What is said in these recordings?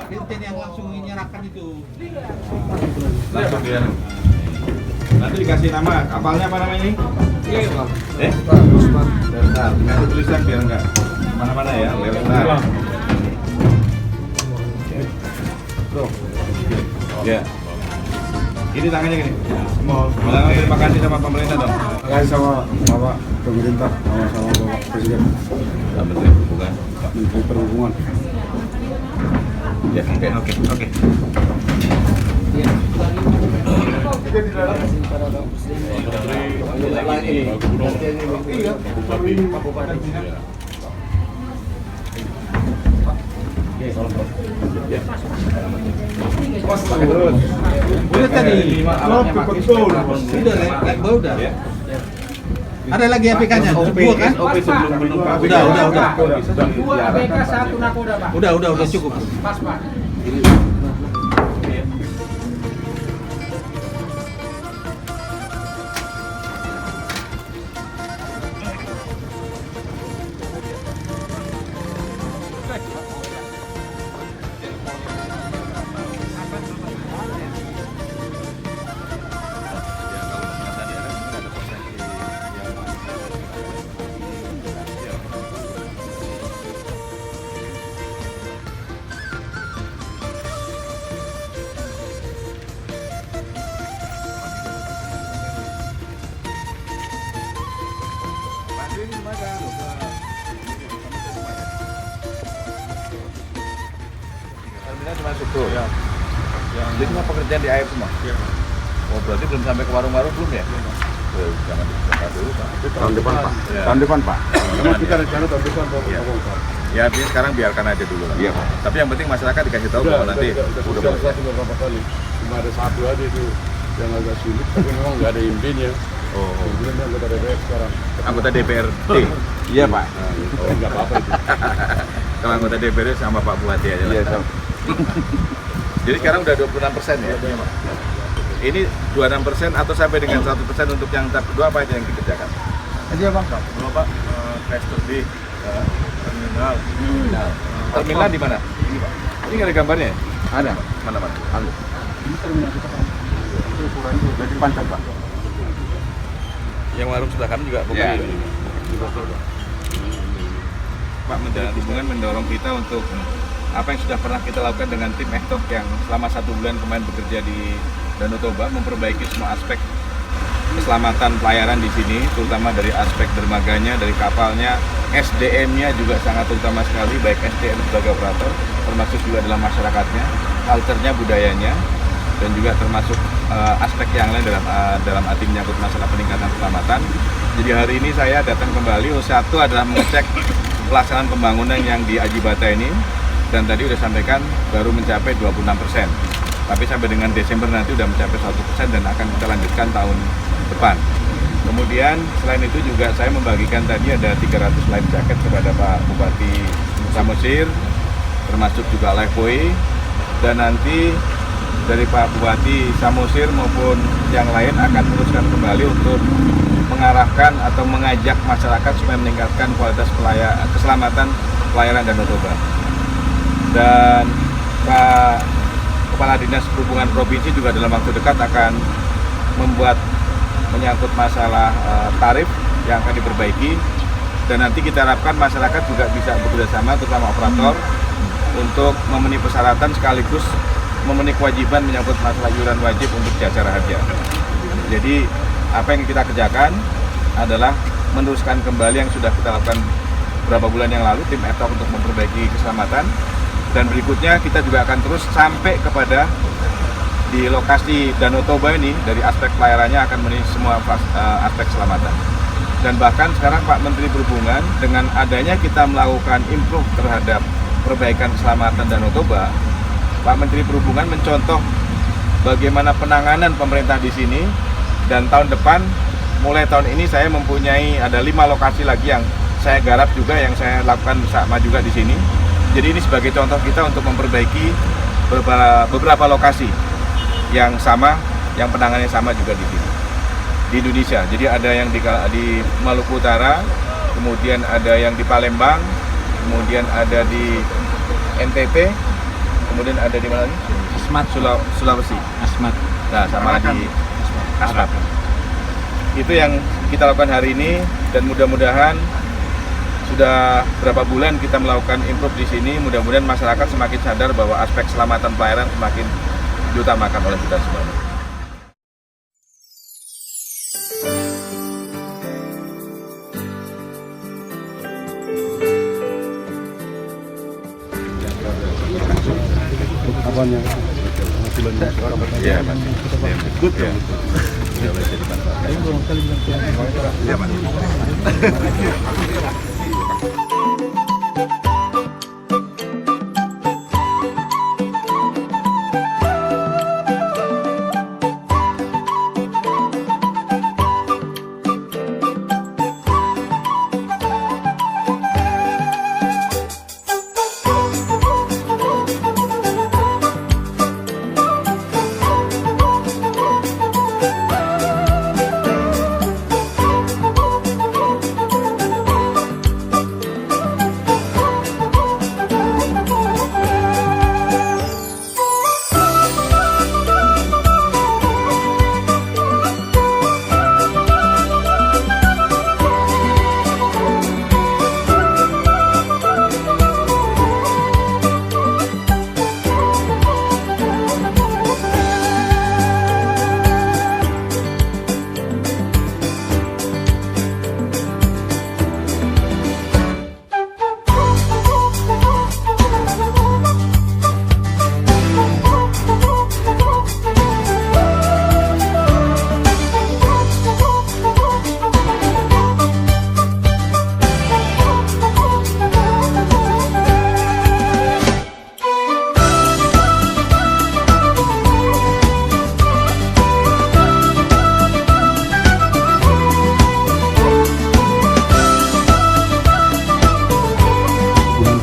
Benten yang langsung menyerahkan itu. Langsung dia. Nanti dikasih nama, kapalnya apa namanya ini? Bentar, dikasih tulisan biar enggak mana-mana ya, Leonard. Ya. Ini tangannya gini. Bilang terima kasih sama pemerintah dong. Terima kasih sama Bapak pemerintah, sama Bapak Presiden, Pak Menteri Perhubungan. Pak Menteri Perhubungan. Ya, oke. Udah tadi. Udah, like udah. Ada lagi APK-nya? Dua kan? Udah. Dua ABK, satu nakoda, Pak. Udah cukup. Pas, Pak. Terminal cuma struktur. Ya. Jadi semua pekerjaan di air semua. Ya. Oh berarti belum sampai ke warung-warung belum ya? Jangan dibongkar dulu Pak. Tahun depan Pak. Ya. Tahun depan Pak. Memang kita rencana tahun depan Pak. Ya. Ya artinya sekarang biarkan aja dulu lah. Iya Pak. Tapi yang penting masyarakat dikasih tahu bahwa nanti udah satu beberapa kali. Cuma ada satu aja itu yang agak sulit, tapi memang nggak ada impinya. Oh, Kemudian anggota DPR sekarang. anggota DPRD. Iya Pak. Nggak apa-apa itu. Kalau anggota DPRD sama Pak Bupati aja lah. Iya sama. Jadi sekarang udah 26% ya? Ini 26% atau sampai dengan 100% untuk yang tahap kedua apa aja yang dikerjakan? Aja Bang. Dua Pak, gestur di terminal. Terminal di mana? Ini Pak. Ini nggak ada gambarnya ya? Ada. Mana? Ada. Ini terminal kita Pak. Itu ukuran itu dari panjang Pak. Yang warung sebelah kanan juga bukan Ya. ini. Pak Menteri Perhubungan mendorong kita untuk apa yang sudah pernah kita lakukan dengan tim Ektok yang selama 1 bulan kemarin bekerja di Danau Toba, memperbaiki semua aspek keselamatan pelayaran di sini, terutama dari aspek dermaganya, dari kapalnya, SDM-nya juga sangat utama sekali, baik SDM sebagai operator, termasuk juga dalam masyarakatnya, culture-nya, budayanya, dan juga termasuk aspek yang lain dalam arti menyangkut masalah peningkatan keselamatan. Jadi hari ini saya datang kembali, satu adalah mengecek pelaksanaan pembangunan yang di Ajibata ini, dan tadi sudah sampaikan baru mencapai 26%. Tapi sampai dengan Desember nanti sudah mencapai 100% dan akan kita lanjutkan tahun depan. Kemudian selain itu juga saya membagikan tadi ada 300 life jacket kepada Pak Bupati Samosir, termasuk juga Lifebuoy, dan nanti dari Pak Bupati Samosir maupun yang lain akan teruskan kembali untuk mengarahkan atau mengajak masyarakat supaya meningkatkan kualitas keselamatan pelayaran Danau Toba. Dan Pak Kepala Dinas Perhubungan Provinsi juga dalam waktu dekat akan membuat menyangkut masalah tarif yang akan diperbaiki, dan nanti kita harapkan masyarakat juga bisa bekerjasama terutama operator untuk memenuhi persyaratan sekaligus memenuhi kewajiban menyangkut masalah iuran wajib untuk jasa harja. Jadi apa yang kita kerjakan adalah meneruskan kembali yang sudah kita lakukan beberapa bulan yang lalu, tim Ektok untuk memperbaiki keselamatan. Dan berikutnya kita juga akan terus sampai kepada di lokasi Danau Toba ini, dari aspek pelayarannya akan memenuhi semua aspek keselamatan. Dan bahkan sekarang Pak Menteri Perhubungan dengan adanya kita melakukan improve terhadap perbaikan keselamatan Danau Toba, Pak Menteri Perhubungan mencontoh bagaimana penanganan pemerintah di sini, dan tahun depan, mulai tahun ini saya mempunyai ada 5 lokasi lagi yang saya garap juga, yang saya lakukan sama juga di sini. Jadi ini sebagai contoh kita untuk memperbaiki beberapa lokasi yang sama, yang penanganannya sama juga di sini di Indonesia. Jadi ada yang di Maluku Utara, kemudian ada yang di Palembang, kemudian ada di NTT, kemudian ada di mana lagi? Asmat. Sulawesi. Asmat. Nah, sama di Asmat. Itu yang kita lakukan hari ini, dan mudah-mudahan sudah berapa bulan kita melakukan improve di sini. Mudah-mudahan masyarakat semakin sadar bahwa aspek keselamatan pelayaran semakin diutamakan oleh kita semua. Apanya? Iya, Pak. Good ya. Iya, Pak.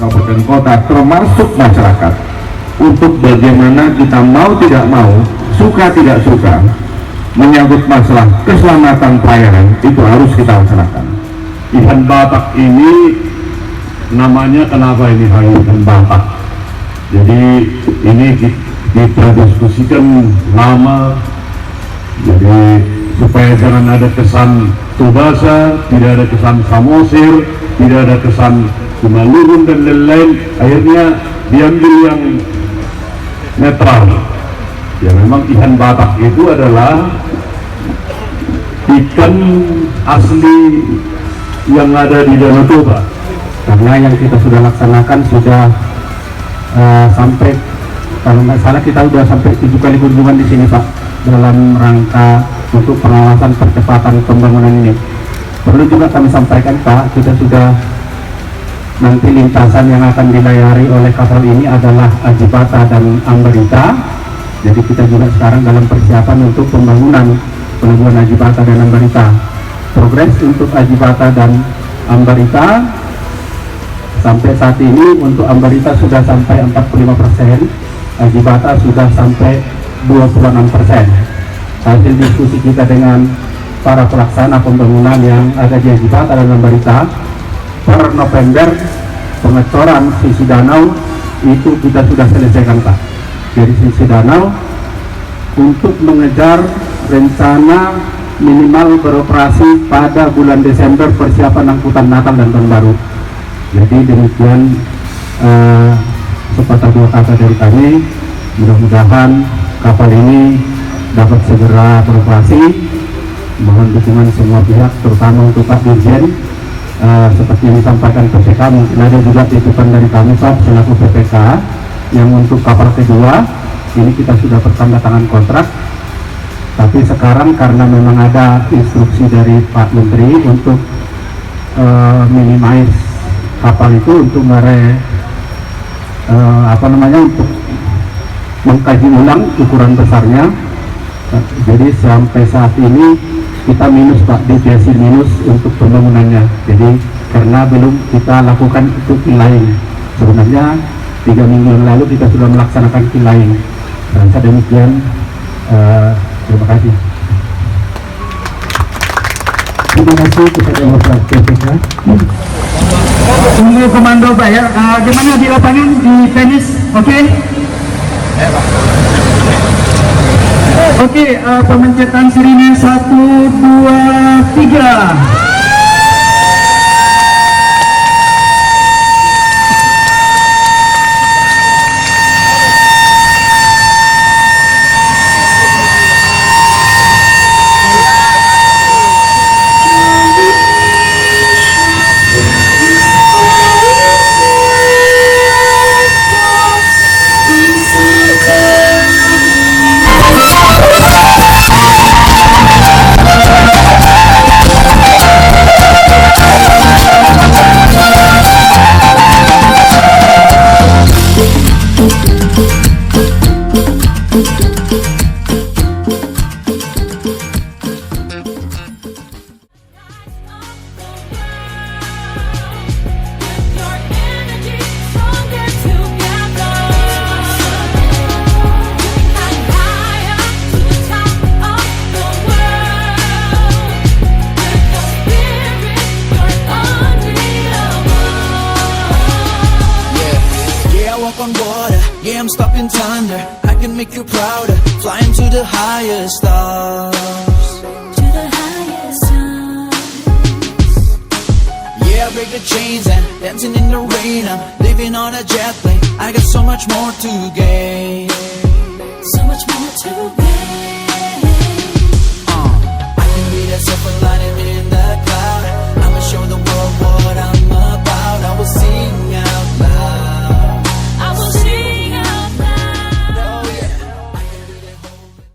kabupaten kota termasuk masyarakat untuk bagaimana kita mau tidak mau, suka tidak suka, menyangkut masalah keselamatan pelayaran itu harus kita laksanakan. Ikan Batak ini namanya kenapa ini ikan Batak? Jadi ini kita diskusikan lama, jadi supaya jangan ada kesan Tubasa, tidak ada kesan Samosir, tidak ada kesan Tumalurun dan lain-lain. Akhirnya diambil yang netral. Ya memang ikan Batak itu adalah ikan asli yang ada di Danau Toba. Karena yang kita sudah laksanakan sudah sampai, kalau nggak salah kita sudah sampai 7 kali kunjungan di sini Pak, dalam rangka untuk pengawasan percepatan pembangunan ini. Perlu juga kami sampaikan Pak, kita sudah nanti lintasan yang akan dilayari oleh kapal ini adalah Ajibata dan Ambarita. Jadi kita juga sekarang dalam persiapan untuk pembangunan pelabuhan Ajibata dan Ambarita. Progres untuk Ajibata dan Ambarita sampai saat ini untuk Ambarita sudah sampai 45%, Ajibata sudah sampai 26%. Hasil diskusi kita dengan para pelaksana pembangunan yang ada di Ajibata dan Ambarita, per November pengecoran sisi danau itu kita sudah selesaikan Pak. Dari sisi danau untuk mengejar rencana minimal beroperasi pada bulan Desember persiapan angkutan Natal dan Tahun Baru. Jadi demikian sepatah dua kata dari kami. Mudah-mudahan kapal ini dapat segera beroperasi. Mohon dukungan semua pihak, terutama untuk Pak Dirjen. Seperti yang disampaikan PPK, mungkin ada juga titipan dari kami Pak selaku PPK yang untuk kapal kedua ini kita sudah bertanda tangan kontrak. Tapi sekarang karena memang ada instruksi dari Pak Menteri untuk minimize kapal itu untuk untuk mengkaji ulang ukuran besarnya. Jadi sampai saat ini kita minus Pak, deviasi minus untuk pembangunannya. Jadi karena belum kita lakukan itu kilaing. Sebenarnya 3 minggu yang lalu kita sudah melaksanakan kilaing. Dan demikian, terima kasih. Terima kasih kepada Bapak PPK. Tunggu komando Pak ya. Gimana di lapangan di tenis? Oke? Oke, pemencatan sirine 1, 2, 3. Your energy stronger together. And higher to the top of the world. With your spirit, you're unbeatable. Yeah, I walk on water. Yeah, I'm stopping thunder. I can make you prouder. Flying to the highest stars. To the highest times. Yeah, I break the chains and dancing in the rain. I'm living on a jet plane. I got so much more to gain. So much more to